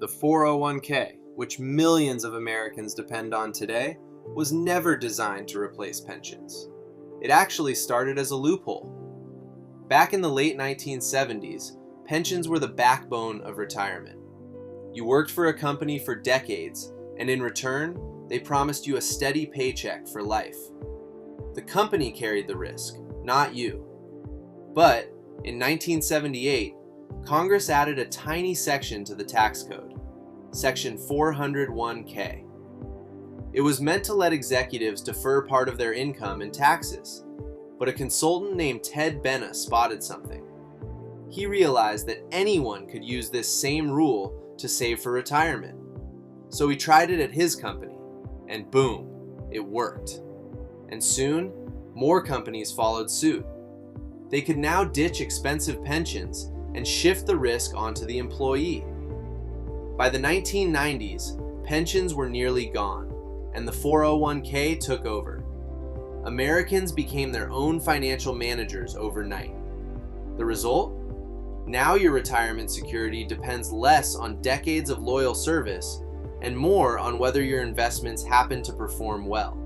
The 401k, which millions of Americans depend on today, was never designed to replace pensions. It actually started as a loophole. Back in the late 1970s, pensions were the backbone of retirement. You worked for a company for decades, and in return, they promised you a steady paycheck for life. The company carried the risk, not you. But in 1978, Congress added a tiny section to the tax code, Section 401k. It was meant to let executives defer part of their income in taxes, but a consultant named Ted Benna spotted something. He realized that anyone could use this same rule to save for retirement. So he tried it at his company, and boom, it worked. And soon, more companies followed suit. They could now ditch expensive pensions and shift the risk onto the employee. By the 1990s, pensions were nearly gone, and the 401k took over. Americans became their own financial managers overnight. The result? Now your retirement security depends less on decades of loyal service and more on whether your investments happen to perform well.